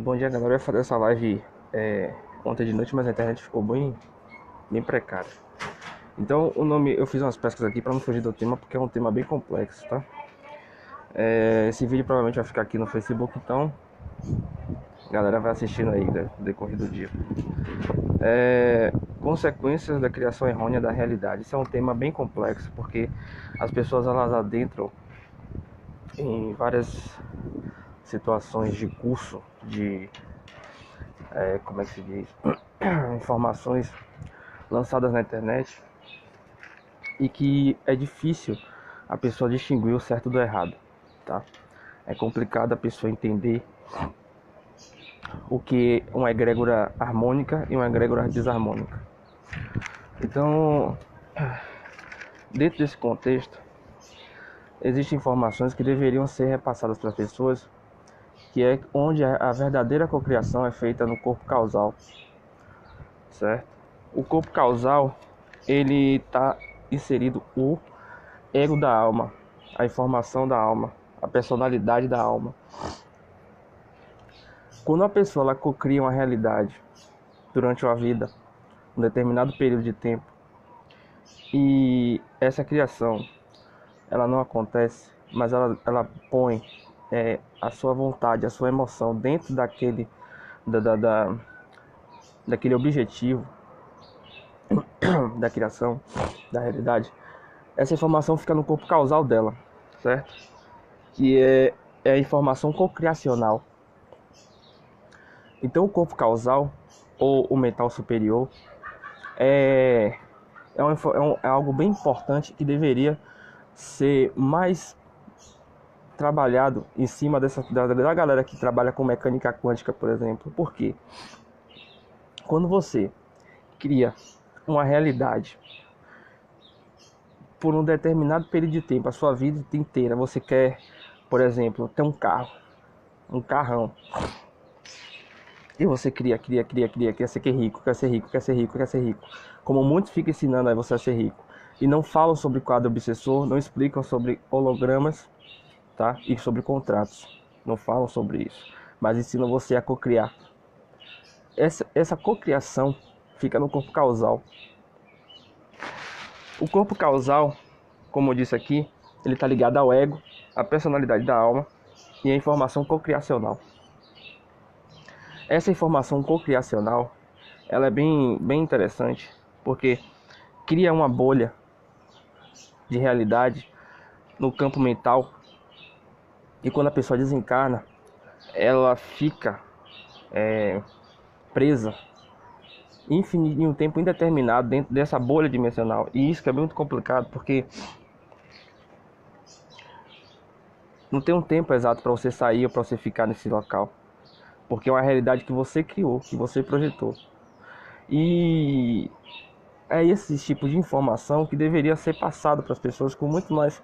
Bom dia, galera. Eu ia fazer essa live ontem de noite, mas a internet ficou bem precária. Então, o nome, eu fiz umas pesquisas aqui para não fugir do tema, porque é um tema bem complexo, tá? Esse vídeo provavelmente vai ficar aqui no Facebook, então a galera vai assistindo aí no decorrer do dia. Consequências da criação errônea da realidade. Isso é um tema bem complexo, porque as pessoas elas adentram em várias situações de curso, como é que se diz? Informações lançadas na internet e que é difícil a pessoa distinguir o certo do errado, tá? É complicado a pessoa entender o que é uma egrégora harmônica e uma egrégora desarmônica. Então, dentro desse contexto, existem informações que deveriam ser repassadas para as pessoas, que é onde a verdadeira cocriação é feita no corpo causal, certo? O corpo causal, ele está inserido o ego da alma, a informação da alma, a personalidade da alma. Quando a pessoa ela cocria uma realidade durante uma vida, um determinado período de tempo, e essa criação ela não acontece, mas ela põe a sua vontade, a sua emoção dentro da, da, da, daquele objetivo da criação, da realidade, essa informação fica no corpo causal dela, certo? Que é a informação cocriacional. Então o corpo causal, ou o mental superior, é, é algo bem importante que deveria ser mais trabalhado em cima da galera que trabalha com mecânica quântica, por exemplo. Por quê? Quando você cria uma realidade por um determinado período de tempo, a sua vida inteira, você quer, por exemplo, ter um carro, um carrão, e você quer ser rico, quer ser rico, quer ser rico, quer ser rico. Como muitos ficam ensinando aí você a ser rico. E não falam sobre quadro obsessor, não explicam sobre hologramas, tá? E sobre contratos. Não falam sobre isso. Mas ensinam você a cocriar. Essa cocriação fica no corpo causal. O corpo causal, como eu disse aqui, ele está ligado ao ego, à personalidade da alma e à informação cocriacional. Essa informação cocriacional, ela é bem interessante, porque cria uma bolha de realidade no campo mental, e quando a pessoa desencarna, ela fica presa em um tempo indeterminado dentro dessa bolha dimensional. E isso que é muito complicado, porque não tem um tempo exato para você sair ou para você ficar nesse local, porque é uma realidade que você criou, que você projetou. E é esse tipo de informação que deveria ser passado para as pessoas com muito mais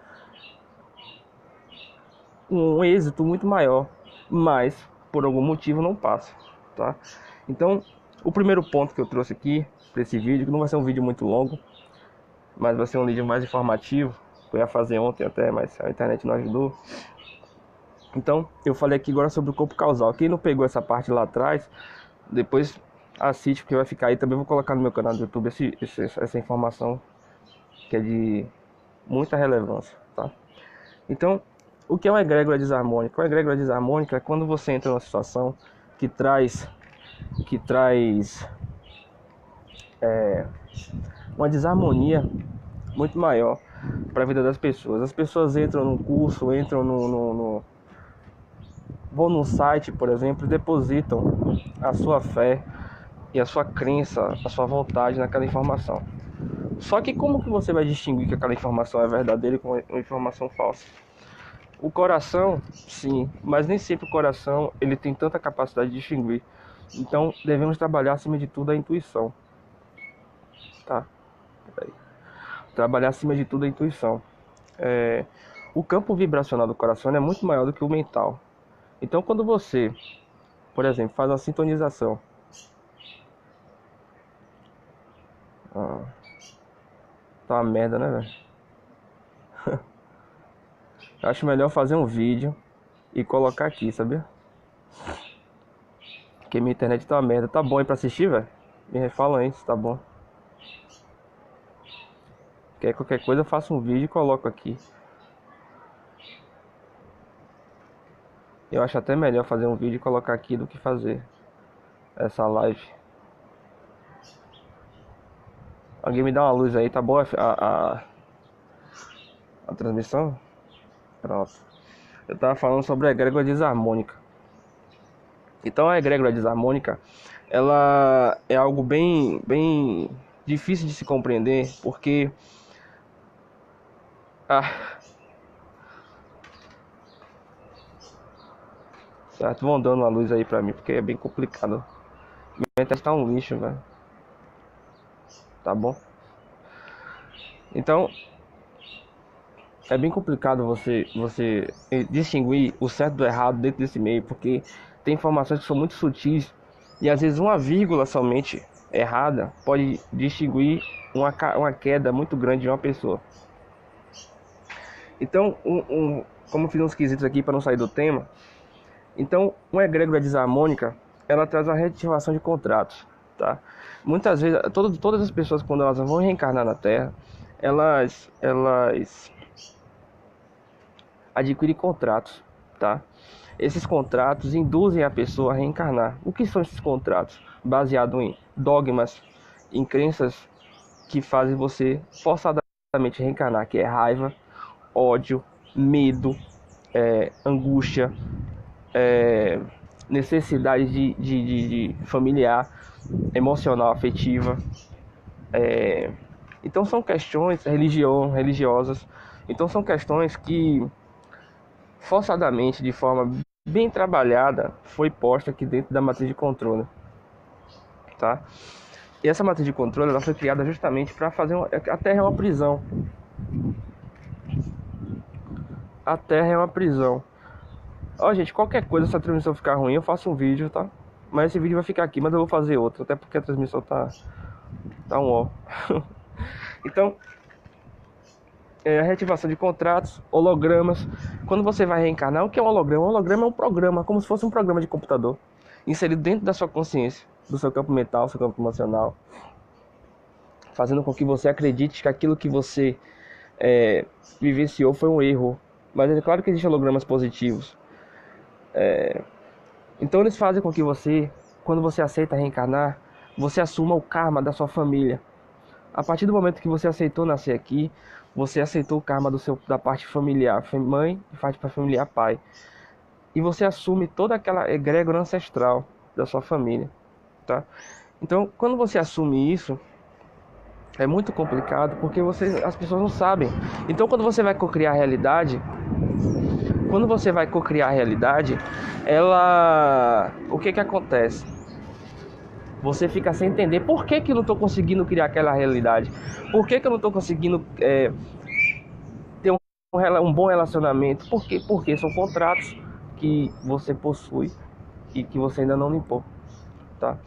um êxito muito maior, mas por algum motivo não passa, tá? Então, o primeiro ponto que eu trouxe aqui para esse vídeo, que não vai ser um vídeo muito longo, mas vai ser um vídeo mais informativo, que eu ia fazer ontem até, mas a internet não ajudou. Então, eu falei aqui agora sobre o corpo causal. Quem não pegou essa parte lá atrás, depois assiste, porque vai ficar aí. Também vou colocar no meu canal do YouTube essa informação que é de muita relevância, tá? Então, o que é uma egrégora desarmônica? Uma egrégora desarmônica é quando você entra numa situação que traz uma desarmonia muito maior para a vida das pessoas. As pessoas entram num curso, entram vão num site, por exemplo, e depositam a sua fé e a sua crença, a sua vontade naquela informação. Só que como que você vai distinguir que aquela informação é verdadeira e com uma informação falsa? O coração, sim, mas nem sempre o coração ele tem tanta capacidade de distinguir. Então devemos trabalhar acima de tudo a intuição, tá? Trabalhar acima de tudo a intuição. O campo vibracional do coração é muito maior do que o mental. Então quando você, por exemplo, faz uma sintonização, tá uma merda, né, velho? Eu acho melhor fazer um vídeo e colocar aqui, sabia? Porque minha internet tá uma merda. Tá bom aí pra assistir, velho? Me fala aí se tá bom. Quer qualquer coisa, eu faço um vídeo e coloco aqui. Eu acho até melhor fazer um vídeo e colocar aqui do que fazer essa live. Alguém me dá uma luz aí, tá boa a transmissão? Pronto. Eu tava falando sobre a egrégora desarmônica. Então a egrégora desarmônica, ela é algo bem difícil de se compreender, porque certo, vão dando uma luz aí pra mim, porque é bem complicado. Minha internet tá um lixo, velho. Tá bom? Então, é bem complicado você distinguir o certo do errado dentro desse meio, porque tem informações que são muito sutis e às vezes uma vírgula somente errada pode distinguir uma queda muito grande de uma pessoa. Então, como eu fiz uns quesitos aqui para não sair do tema, então uma egrégora desarmônica, ela traz uma reativação de contratos, tá? Muitas vezes, todas as pessoas, quando elas vão reencarnar na Terra, elas adquire contratos, tá? Esses contratos induzem a pessoa a reencarnar. O que são esses contratos? Baseado em dogmas, em crenças que fazem você forçadamente reencarnar, que é raiva, ódio, medo, angústia, necessidade de familiar, emocional, afetiva. Então são questões religiosas. Então são questões que forçadamente, de forma bem trabalhada, foi posta aqui dentro da matriz de controle, tá? E essa matriz de controle, ela foi criada justamente para fazer a Terra é uma prisão. A Terra é uma prisão. Ó, gente, qualquer coisa, se a transmissão ficar ruim, eu faço um vídeo, tá? Mas esse vídeo vai ficar aqui, mas eu vou fazer outro, até porque a transmissão tá um ó. Então, a reativação de contratos, hologramas. Quando você vai reencarnar, o que é um holograma? Um holograma é um programa, como se fosse um programa de computador, inserido dentro da sua consciência, do seu campo mental, seu campo emocional, fazendo com que você acredite que aquilo que você vivenciou foi um erro. Mas é claro que existem hologramas positivos. Então eles fazem com que você, quando você aceita reencarnar, você assuma o karma da sua família. A partir do momento que você aceitou nascer aqui, você aceitou o karma da parte familiar, mãe, e parte para familiar, pai. E você assume toda aquela egrégora ancestral da sua família, tá? Então, quando você assume isso, é muito complicado, porque as pessoas não sabem. Então, quando você vai cocriar a realidade, o que acontece? Você fica sem entender por que eu não estou conseguindo criar aquela realidade. Por que eu não estou conseguindo ter um bom relacionamento? Por quê? Porque são contratos que você possui e que você ainda não limpou, tá?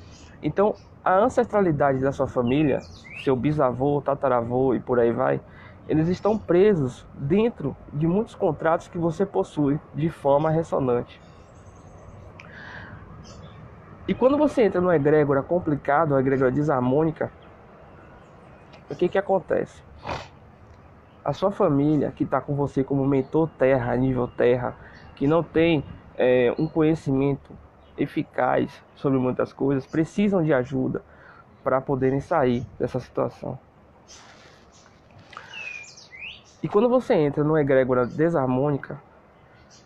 Então, a ancestralidade da sua família, seu bisavô, tataravô e por aí vai, eles estão presos dentro de muitos contratos que você possui de forma ressonante. E quando você entra numa egrégora complicada, uma egrégora desarmônica, o que acontece? A sua família, que está com você como mentor terra, nível terra, que não tem um conhecimento eficaz sobre muitas coisas, precisam de ajuda para poderem sair dessa situação. E quando você entra numa egrégora desarmônica,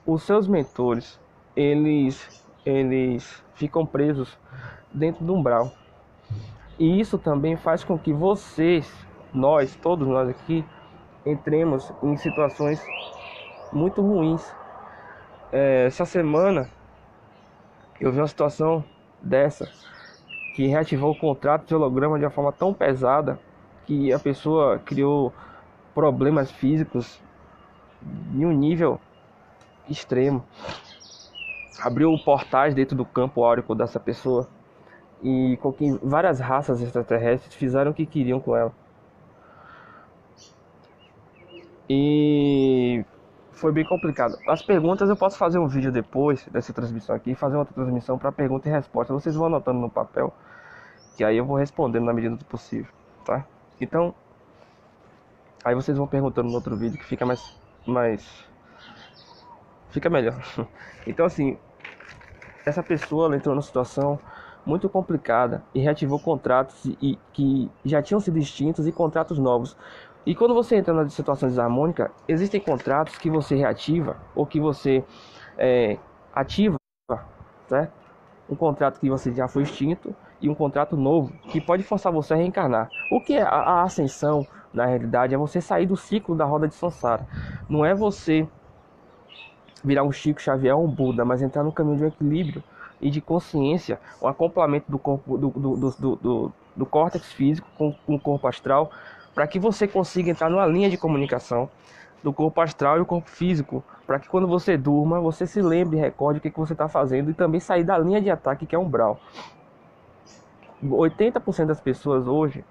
os seus mentores, eles ficam presos dentro do umbral. E isso também faz com que todos nós aqui, entremos em situações muito ruins. Essa semana eu vi uma situação dessa, que reativou o contrato de holograma de uma forma tão pesada que a pessoa criou problemas físicos em um nível extremo. Abriu portais dentro do campo áurico dessa pessoa e com que várias raças extraterrestres fizeram o que queriam com ela. E foi bem complicado. As perguntas eu posso fazer um vídeo depois dessa transmissão aqui, fazer outra transmissão para pergunta e resposta. Vocês vão anotando no papel, que aí eu vou respondendo na medida do possível, tá? Então, aí vocês vão perguntando no outro vídeo que fica fica melhor. Então, assim, essa pessoa ela entrou numa situação muito complicada e reativou contratos que já tinham sido extintos e contratos novos. E quando você entra na situação desarmônica, existem contratos que você reativa ou que você ativa, certo? Um contrato que você já foi extinto e um contrato novo que pode forçar você a reencarnar. O que é a ascensão, na realidade, é você sair do ciclo da roda de Sansara. Não é você virar um Chico Xavier ou um Buda, mas entrar no caminho de um equilíbrio e de consciência, um acoplamento do corpo, do córtex físico com o corpo astral, para que você consiga entrar numa linha de comunicação do corpo astral e o corpo físico, para que quando você durma, você se lembre e recorde o que você está fazendo e também sair da linha de ataque que é umbral. 80% das pessoas hoje,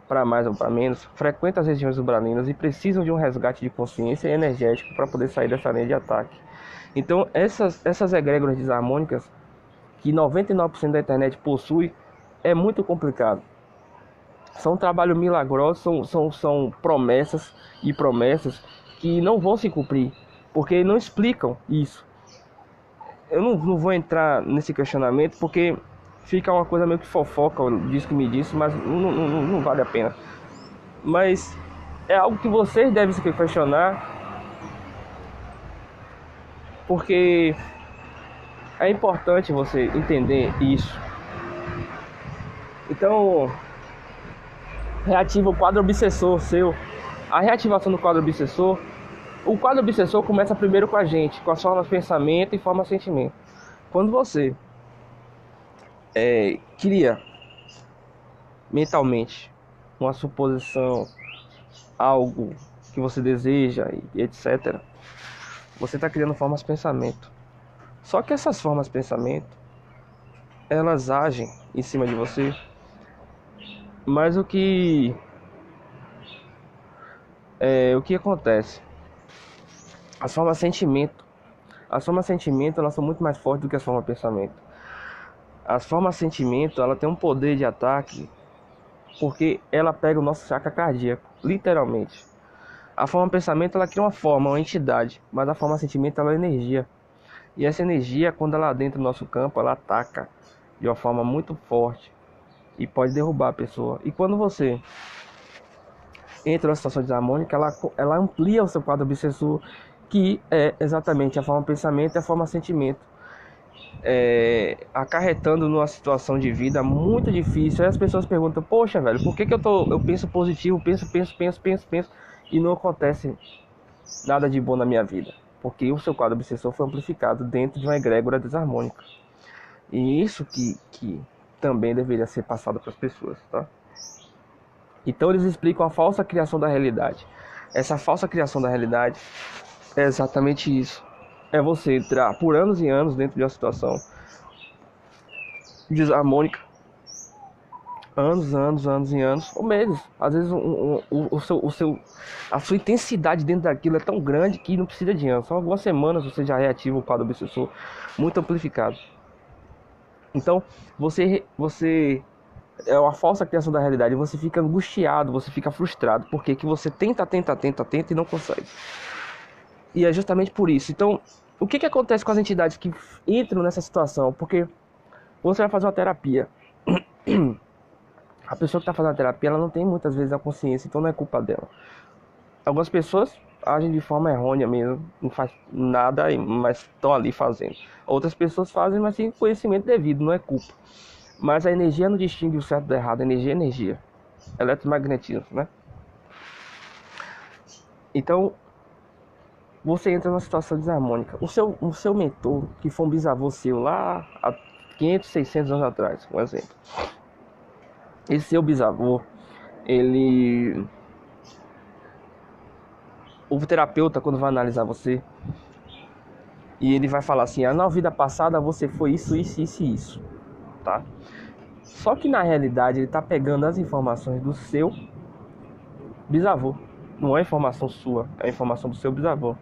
para mais ou para menos, frequentam as regiões umbralinas e precisam de um resgate de consciência e energético para poder sair dessa linha de ataque. Então, essas egrégoras desarmônicas que 99% da internet possui, é muito complicado. São trabalhos milagrosos, são promessas e promessas que não vão se cumprir, porque não explicam isso. Eu não vou entrar nesse questionamento, porque fica uma coisa meio que fofoca, diz que me disse, mas não vale a pena. Mas é algo que vocês devem se questionar, porque é importante você entender isso. Então, reativa o quadro obsessor seu. A reativação do quadro obsessor, o quadro obsessor começa primeiro com a gente, com as formas pensamento e forma sentimento. Quando você cria mentalmente uma suposição, algo que você deseja e etc., você está criando formas pensamento. Só que essas formas pensamento, elas agem em cima de você, mas o que acontece? As formas sentimento, elas são muito mais fortes do que as formas pensamento. As formas sentimento, ela tem um poder de ataque, porque ela pega o nosso chakra cardíaco, literalmente. A forma pensamento, ela cria uma forma, uma entidade, mas a forma sentimento, ela é energia. E essa energia, quando ela adentra no nosso campo, ela ataca de uma forma muito forte e pode derrubar a pessoa. E quando você entra numa situação desarmônica, ela amplia o seu quadro obsessor, que é exatamente a forma pensamento e a forma sentimento, acarretando numa situação de vida muito difícil. Aí as pessoas perguntam: poxa, velho, por que eu penso positivo, penso e não acontece nada de bom na minha vida? Porque o seu quadro obsessor foi amplificado dentro de uma egrégora desarmônica. E isso que também deveria ser passado para as pessoas, tá? Então eles explicam a falsa criação da realidade. Essa falsa criação da realidade é exatamente isso. É você entrar por anos e anos dentro de uma situação desarmônica. Anos e anos, ou meses. Às vezes a sua intensidade dentro daquilo é tão grande que não precisa de anos. Só algumas semanas você já reativa o quadro obsessor muito amplificado. Então, você é uma falsa criação da realidade. Você fica angustiado, você fica frustrado. Porque que você tenta e não consegue. E é justamente por isso. Então, o que acontece com as entidades que entram nessa situação? Porque você vai fazer uma terapia. A pessoa que está fazendo a terapia, ela não tem muitas vezes a consciência, então não é culpa dela. Algumas pessoas agem de forma errônea mesmo, não faz nada, mas estão ali fazendo. Outras pessoas fazem, mas sem conhecimento devido, não é culpa. Mas a energia não distingue o certo do errado, a energia é energia. Eletromagnetismo, né? Então, você entra numa situação desarmônica. O seu mentor, que foi um bisavô seu lá há 500, 600 anos atrás, um exemplo. Esse seu bisavô, o terapeuta, quando vai analisar você, e ele vai falar assim: na vida passada você foi isso, tá? Só que na realidade ele tá pegando as informações do seu bisavô. Não é informação sua, é informação do seu bisavô.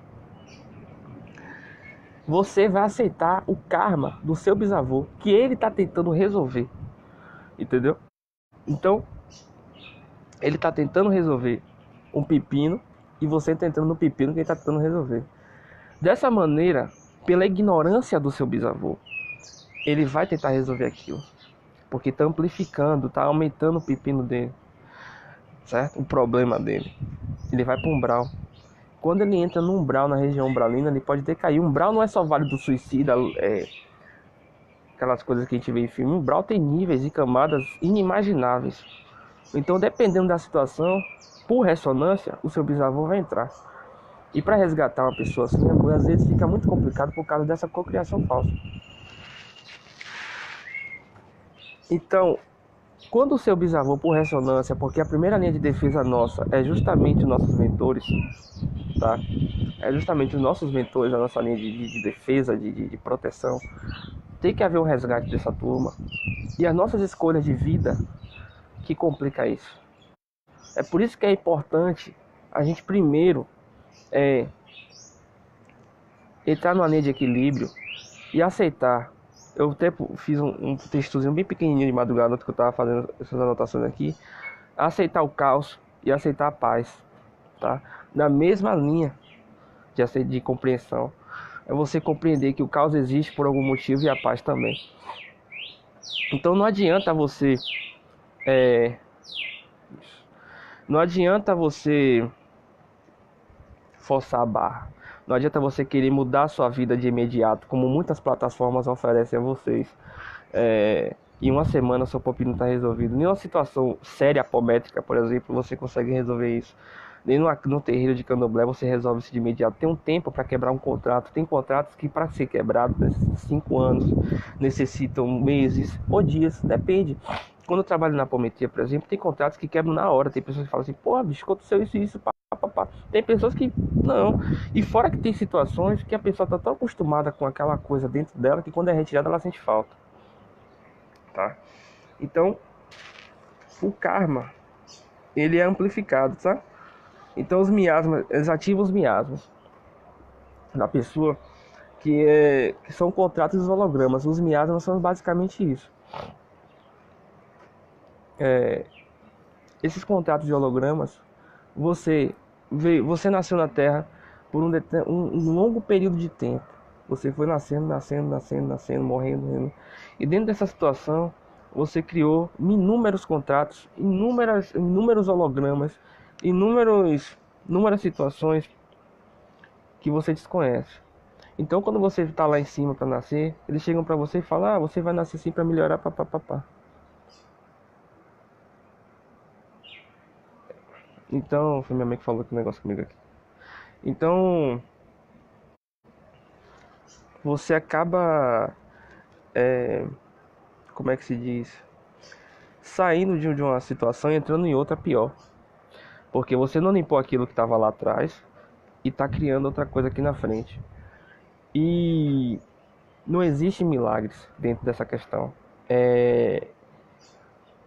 Você vai aceitar o karma do seu bisavô, que ele está tentando resolver. Entendeu? Então, ele está tentando resolver um pepino e você tentando no pepino que ele está tentando resolver. Dessa maneira, pela ignorância do seu bisavô, ele vai tentar resolver aquilo. Porque está amplificando, está aumentando o pepino dele. Certo? O problema dele. Ele vai para um umbral. Quando ele entra no umbral, na região umbralina, ele pode decair. O umbral não é só vale do suicida, aquelas coisas que a gente vê em filme. O umbral tem níveis e camadas inimagináveis. Então, dependendo da situação, por ressonância, o seu bisavô vai entrar. E para resgatar uma pessoa assim, às vezes fica muito complicado por causa dessa cocriação falsa. Então, quando o seu bisavô, por ressonância, porque a primeira linha de defesa nossa é justamente os nossos mentores, tá? É justamente os nossos mentores, a nossa linha de defesa, de proteção. Tem que haver um resgate dessa turma. E as nossas escolhas de vida que complica isso. É por isso que é importante a gente primeiro entrar numa linha de equilíbrio e aceitar. Eu até fiz um textozinho bem pequenininho de madrugada que eu estava fazendo essas anotações aqui. Aceitar o caos e aceitar a paz, tá? Na mesma linha de compreensão. É você compreender que o caos existe por algum motivo e a paz também. Então não adianta você forçar a barra. Não adianta você querer mudar a sua vida de imediato, como muitas plataformas oferecem a vocês. Em uma semana seu pepino está resolvido. Nenhuma situação séria, apométrica, por exemplo, você consegue resolver isso. Nem no terreiro de candomblé você resolve isso de imediato. Tem um tempo para quebrar um contrato. Tem contratos que para ser quebrado necessitam 5 anos, necessitam meses ou dias, depende. Quando eu trabalho na apometria, por exemplo, tem contratos que quebram na hora. Tem pessoas que falam assim, porra, bicho, aconteceu isso, pá. Tem pessoas que não. E fora que tem situações que a pessoa está tão acostumada com aquela coisa dentro dela que quando é retirada ela sente falta, tá? Então o karma ele é amplificado, tá? Então os miasmas, eles ativam os miasmas da pessoa, que são contratos e hologramas. Os miasmas são basicamente isso. Esses contratos de hologramas, você nasceu na Terra por um longo período de tempo. Você foi nascendo, morrendo. E dentro dessa situação, você criou inúmeros contratos, inúmeros hologramas, inúmeras situações que você desconhece. Então, quando você está lá em cima para nascer, eles chegam para você e falam: você vai nascer assim para melhorar, papapá. Então, foi minha mãe que falou que negócio comigo aqui. Então, você acaba, como é que se diz? Saindo de uma situação e entrando em outra pior. Porque você não limpou aquilo que estava lá atrás e está criando outra coisa aqui na frente. E não existe milagres dentro dessa questão. É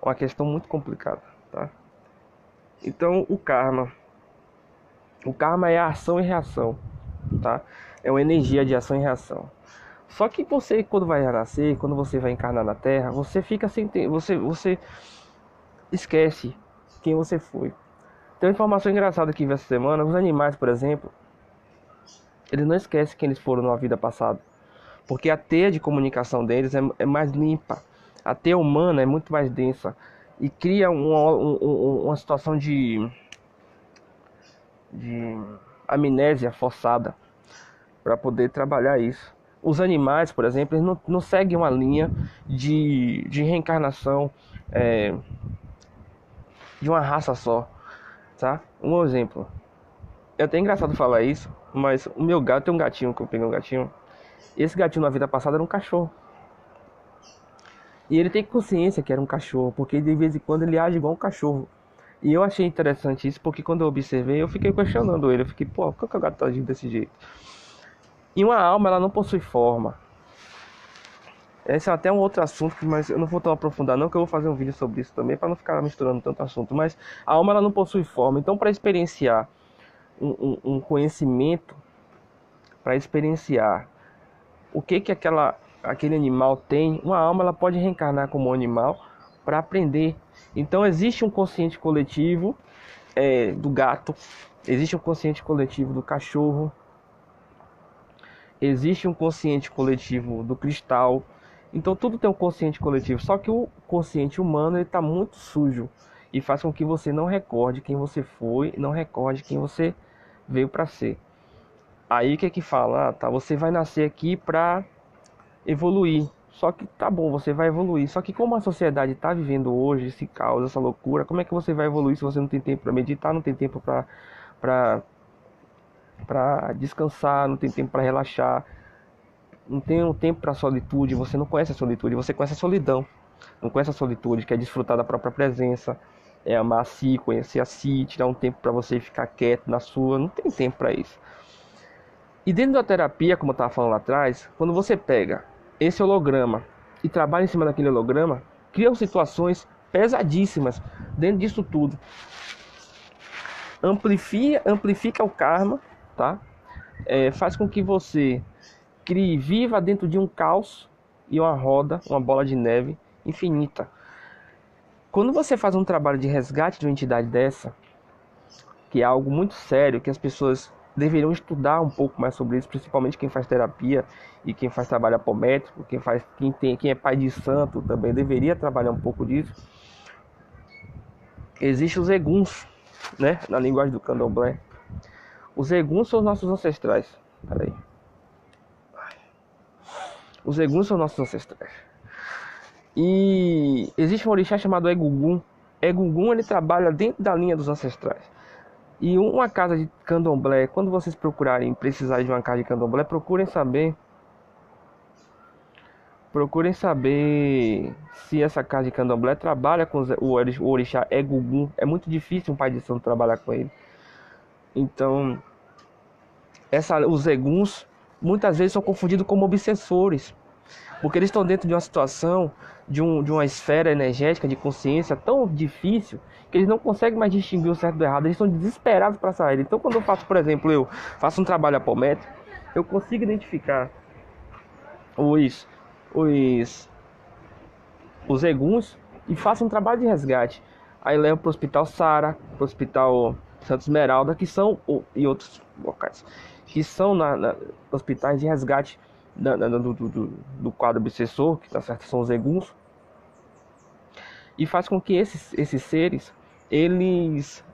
uma questão muito complicada, tá? Então, o karma é ação e reação, tá? É uma energia de ação e reação. Só que você, quando vai renascer, quando você vai encarnar na Terra, você fica sem ter, você esquece quem você foi. Tem uma informação engraçada que vi essa semana: os animais, por exemplo, eles não esquecem quem eles foram numa vida passada, porque a teia de comunicação deles é mais limpa. A teia humana é muito mais densa e cria uma situação de amnésia forçada para poder trabalhar isso. Os animais, por exemplo, eles não seguem uma linha de reencarnação de uma raça só, tá? Um exemplo. É até engraçado falar isso, mas o meu gato, tem um gatinho que eu peguei um gatinho. Esse gatinho na vida passada era um cachorro. E ele tem consciência que era um cachorro, porque de vez em quando ele age igual um cachorro. E eu achei interessante isso, porque quando eu observei, eu fiquei questionando ele. Eu fiquei, pô, por que o gato tá agindo desse jeito? E uma alma, ela não possui forma. Esse é até um outro assunto, mas eu não vou tão aprofundar não, que eu vou fazer um vídeo sobre isso também, para não ficar misturando tanto assunto. Mas a alma, ela não possui forma. Então, para experienciar um conhecimento para experienciar o que aquele animal tem. Uma alma, ela pode reencarnar como um animal para aprender. Então existe um consciente coletivo do gato, existe um consciente coletivo do cachorro, existe um consciente coletivo do cristal. Então tudo tem um consciente coletivo, só que o consciente humano está muito sujo e faz com que você não recorde quem você foi, não recorde quem você veio para ser. Aí o que é que fala? Tá, você vai nascer aqui para evoluir. Só que tá bom, você vai evoluir. Só que como a sociedade está vivendo hoje, esse caos, essa loucura, como é que você vai evoluir se você não tem tempo para meditar, não tem tempo para descansar, não tem tempo para relaxar, não tem um tempo para solitude, você não conhece a solitude, você conhece a solidão. Não conhece a solitude, que é desfrutar da própria presença, é amar a si, conhecer a si, tirar um tempo para você ficar quieto na sua, não tem tempo para isso. E dentro da terapia, como eu estava falando lá atrás, quando você pega esse holograma e trabalha em cima daquele holograma, criam situações pesadíssimas dentro disso tudo. Amplifica o karma, tá? Faz com que você viva dentro de um caos e uma roda, uma bola de neve infinita. Quando você faz um trabalho de resgate de uma entidade dessa, que é algo muito sério, que as pessoas deveriam estudar um pouco mais sobre isso, principalmente quem faz terapia e quem faz trabalho apométrico, quem é pai de santo também deveria trabalhar um pouco disso. Existem os eguns, né, na linguagem do candomblé. Os eguns são os nossos ancestrais. Peraí. Os eguns são nossos ancestrais. E existe um orixá chamado Egugum. Egugum, ele trabalha dentro da linha dos ancestrais. E uma casa de candomblé, quando vocês procurarem precisar de uma casa de candomblé, procurem saber se essa casa de candomblé trabalha com o orixá Egugum. É muito difícil um pai de santo trabalhar com ele. Então, os eguns muitas vezes são confundidos como obsessores, porque eles estão dentro de uma situação, de uma esfera energética de consciência tão difícil, que eles não conseguem mais distinguir o certo do errado, eles estão desesperados para sair. Então quando eu faço, por exemplo, eu faço um trabalho apométrico, eu consigo identificar os eguns e faço um trabalho de resgate. Aí levo para o Hospital Sara, para o Hospital Santa Esmeralda, que são, e outros locais, que são hospitais de resgate do quadro obsessor, que tá certo, são os eguns, e faz com que esses seres, eles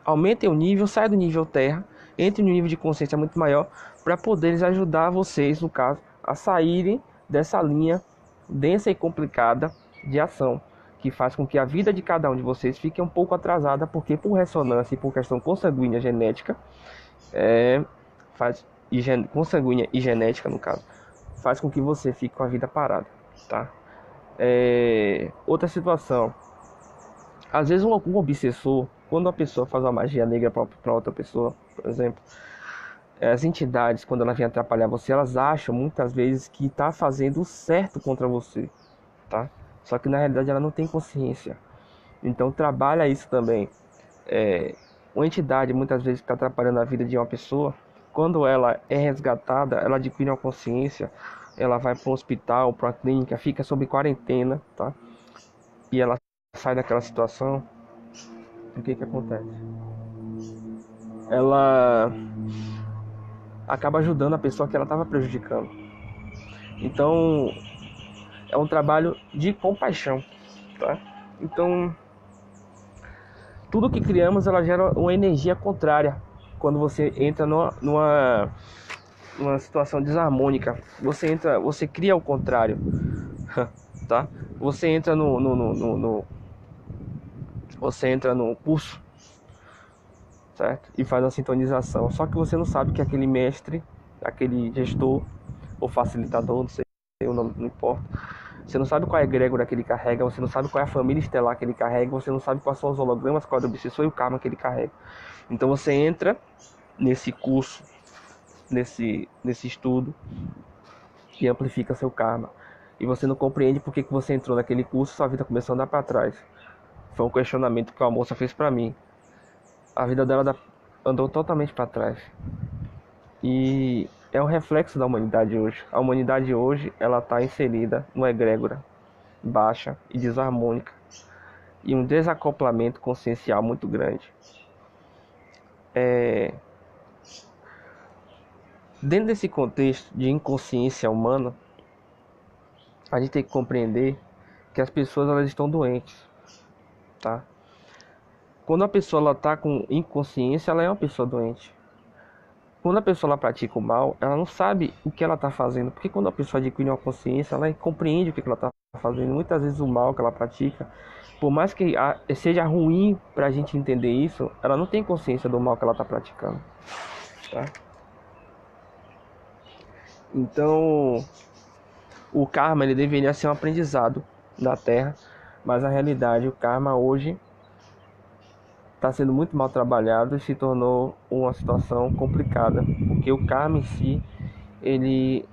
aumentem o nível, saiam do nível terra, entrem no nível de consciência muito maior, para poderes ajudar vocês, no caso, a saírem dessa linha densa e complicada de ação, que faz com que a vida de cada um de vocês fique um pouco atrasada, porque por ressonância e por questão consanguínea genética, consanguínea e genética, no caso, faz com que você fique com a vida parada, tá? Outra situação, às vezes um obsessor, quando uma pessoa faz uma magia negra para outra pessoa, por exemplo, as entidades, quando elas vêm atrapalhar você, elas acham muitas vezes que está fazendo o certo contra você, tá? Só que na realidade ela não tem consciência. Então trabalha isso também. Uma entidade muitas vezes que está atrapalhando a vida de uma pessoa, quando ela é resgatada, ela adquire uma consciência, ela vai para um hospital, para uma clínica, fica sob quarentena, tá? E ela sai daquela situação. O que acontece? Ela acaba ajudando a pessoa que ela estava prejudicando. Então, é um trabalho de compaixão, tá? Então, tudo que criamos, ela gera uma energia contrária. Quando você entra numa situação desarmônica, você cria o contrário, tá? Você entra você entra no curso, certo? E faz uma sintonização. Só que você não sabe que aquele mestre, aquele gestor ou facilitador, não sei o nome, não importa. Você não sabe qual é a egrégora que ele carrega, você não sabe qual é a família estelar que ele carrega, você não sabe quais são os hologramas, qual é o obsessor e o karma que ele carrega. Então você entra nesse curso, nesse estudo, e amplifica seu karma. E você não compreende por que você entrou naquele curso e sua vida começou a andar para trás. Foi um questionamento que uma moça fez para mim. A vida dela andou totalmente para trás. E é o reflexo da humanidade hoje. A humanidade hoje, ela está inserida numa egrégora baixa e desarmônica e um desacoplamento consciencial muito grande. Dentro desse contexto de inconsciência humana, a gente tem que compreender que as pessoas elas estão doentes, tá? Quando a pessoa está com inconsciência, ela é uma pessoa doente. Quando a pessoa ela pratica o mal, ela não sabe o que ela está fazendo, porque quando a pessoa adquire uma consciência, ela compreende o que ela está fazendo. Muitas vezes o mal que ela pratica, por mais que seja ruim para a gente entender isso, ela não tem consciência do mal que ela está praticando, tá? Então, o karma ele deveria ser um aprendizado na Terra, mas na realidade o karma hoje está sendo muito mal trabalhado e se tornou uma situação complicada, porque o karma em si, ele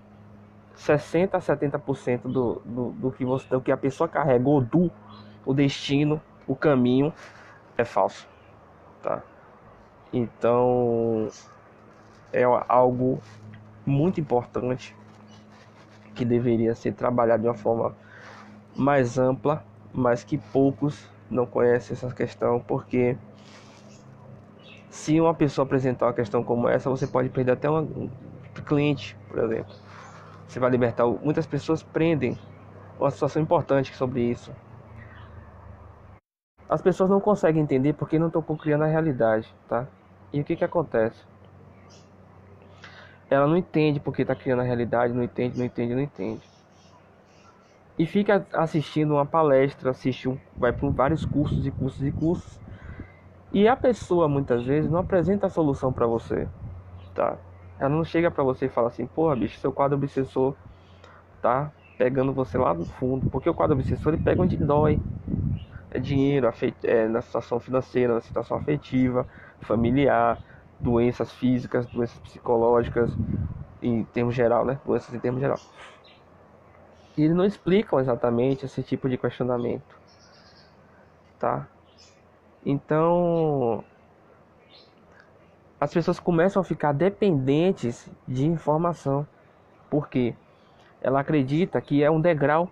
60 a 70% do que a pessoa carregou, o destino, o caminho, é falso, tá? Então, é algo muito importante que deveria ser trabalhado de uma forma mais ampla, mas que poucos não conhecem essa questão, porque se uma pessoa apresentar uma questão como essa, você pode perder até um cliente, por exemplo. Você vai libertar. Muitas pessoas prendem uma situação importante sobre isso. As pessoas não conseguem entender porque não estão criando a realidade, tá? E o que acontece? Ela não entende porque está criando a realidade, não entende. E fica assistindo uma palestra, vai por vários cursos e cursos. E a pessoa muitas vezes não apresenta a solução para você, tá? Ela não chega para você e fala assim, porra, bicho, seu quadro obsessor tá pegando você lá no fundo. Porque o quadro obsessor ele pega onde dói. É dinheiro, na situação financeira, na situação afetiva, familiar, doenças físicas, doenças psicológicas, em termos geral, né? Doenças em termos geral. E eles não explicam exatamente esse tipo de questionamento, tá? Então, as pessoas começam a ficar dependentes de informação, porque ela acredita que é um degrau.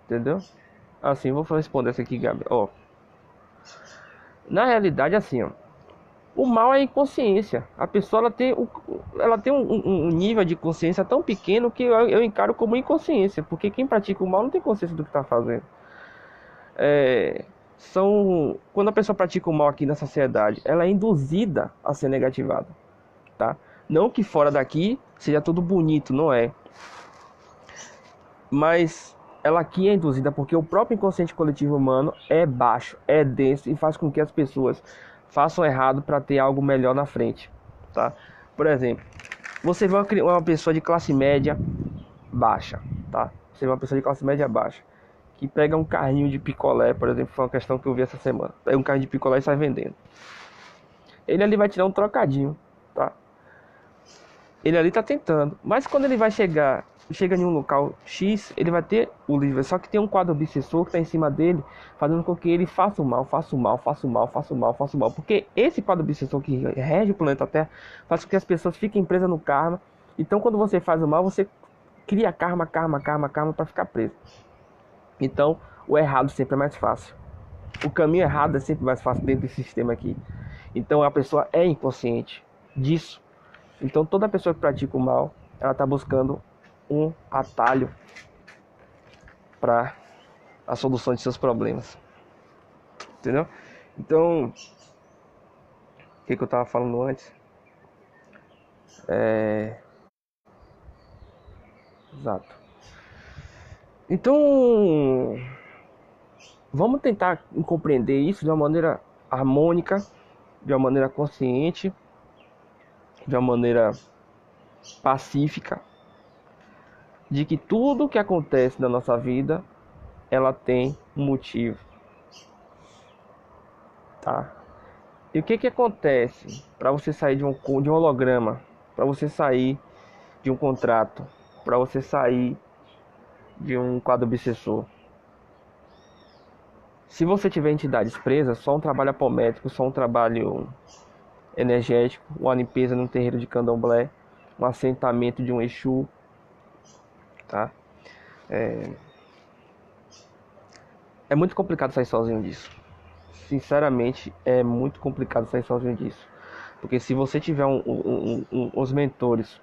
Entendeu? Assim, vou responder isso aqui, Gabi. Ó, na realidade, assim, ó, o mal é inconsciência. A pessoa ela tem um nível de consciência tão pequeno que eu encaro como inconsciência, porque quem pratica o mal não tem consciência do que está fazendo. Quando a pessoa pratica o mal aqui na sociedade, ela é induzida a ser negativada, tá? Não que fora daqui seja tudo bonito, não é. Mas ela aqui é induzida porque o próprio inconsciente coletivo humano é baixo, é denso e faz com que as pessoas façam errado para ter algo melhor na frente, tá? Por exemplo, você vê uma pessoa de classe média baixa, tá? Você vê uma pessoa de classe média baixa que pega um carrinho de picolé, por exemplo, foi uma questão que eu vi essa semana. Pega um carrinho de picolé e sai vendendo. Ele ali vai tirar um trocadinho, tá? Ele ali tá tentando, mas quando ele vai chega em um local X, ele vai ter o livro, só que tem um quadro obsessor que tá em cima dele, fazendo com que ele faça o mal, porque esse quadro obsessor que rege o planeta Terra faz com que as pessoas fiquem presas no karma. Então quando você faz o mal, você cria karma para ficar preso. Então o errado sempre é mais fácil, o caminho errado é sempre mais fácil dentro desse sistema aqui. Então a pessoa é inconsciente disso. Então toda pessoa que pratica o mal, ela está buscando um atalho para a solução de seus problemas. Entendeu? Então, o que eu estava falando antes? Exato. Então, vamos tentar compreender isso de uma maneira harmônica, de uma maneira consciente, de uma maneira pacífica, de que tudo que acontece na nossa vida, ela tem um motivo, tá? E o que acontece para você sair de um holograma, para você sair de um contrato, para você sair de um quadro obsessor. Se você tiver entidades presas, só um trabalho apométrico, só um trabalho energético, uma limpeza num terreiro de candomblé, um assentamento de um Exu, tá? É muito complicado sair sozinho disso. Sinceramente, é muito complicado sair sozinho disso. Porque se você tiver os mentores,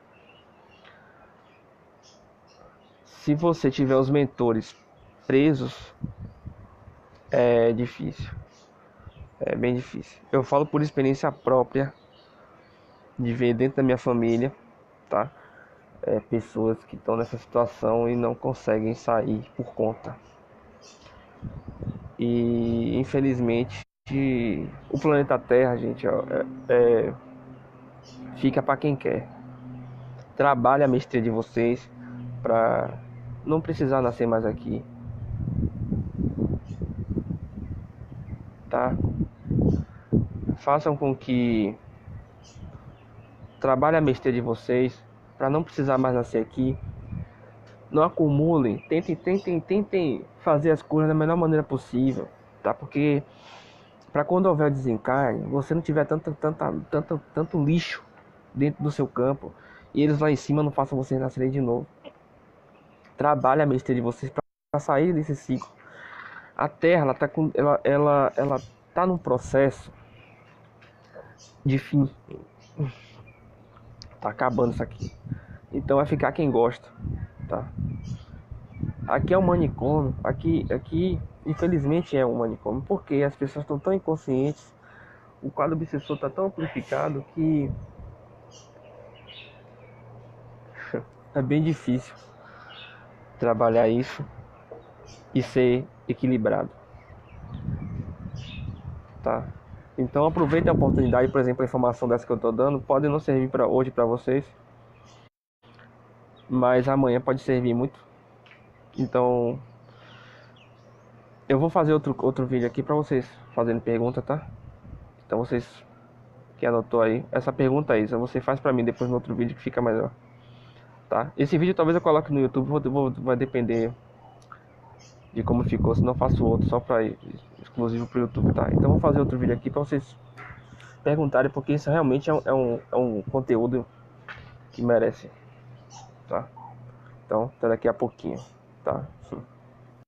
se você tiver os mentores presos, é difícil. É bem difícil. Eu falo por experiência própria, de ver dentro da minha família, tá? Pessoas que estão nessa situação e não conseguem sair por conta. E infelizmente o planeta Terra, gente, ó, fica para quem quer. Trabalhe a mestria de vocês para não precisar nascer mais aqui, tá? Façam com que trabalhe a mestria de vocês para não precisar mais nascer aqui. Não acumulem, tentem fazer as coisas da melhor maneira possível, tá? Porque para quando houver desencarne, você não tiver tanto lixo dentro do seu campo e eles lá em cima não façam vocês nascerem de novo. Trabalhe a mestria de vocês para sair desse ciclo. A Terra, ela tá num processo de fim. Tá acabando isso aqui. Então vai ficar quem gosta, tá? Aqui é um manicômio, aqui infelizmente é um manicômio, porque as pessoas estão tão inconscientes, o quadro obsessor está tão amplificado que é bem difícil trabalhar isso e ser equilibrado, tá? Então aproveite a oportunidade, por exemplo, a informação dessa que eu estou dando pode não servir para hoje para vocês, mas amanhã pode servir muito. Então eu vou fazer outro vídeo aqui para vocês fazendo pergunta, tá? Então vocês que anotou aí, essa pergunta aí, você faz para mim depois no outro vídeo que fica melhor, tá? Esse vídeo talvez eu coloque no YouTube, vai depender de como ficou, senão eu faço outro só para exclusivo pro YouTube, tá? Então vou fazer outro vídeo aqui para vocês perguntarem, porque isso realmente é um conteúdo que merece, tá? Então, até daqui a pouquinho, tá?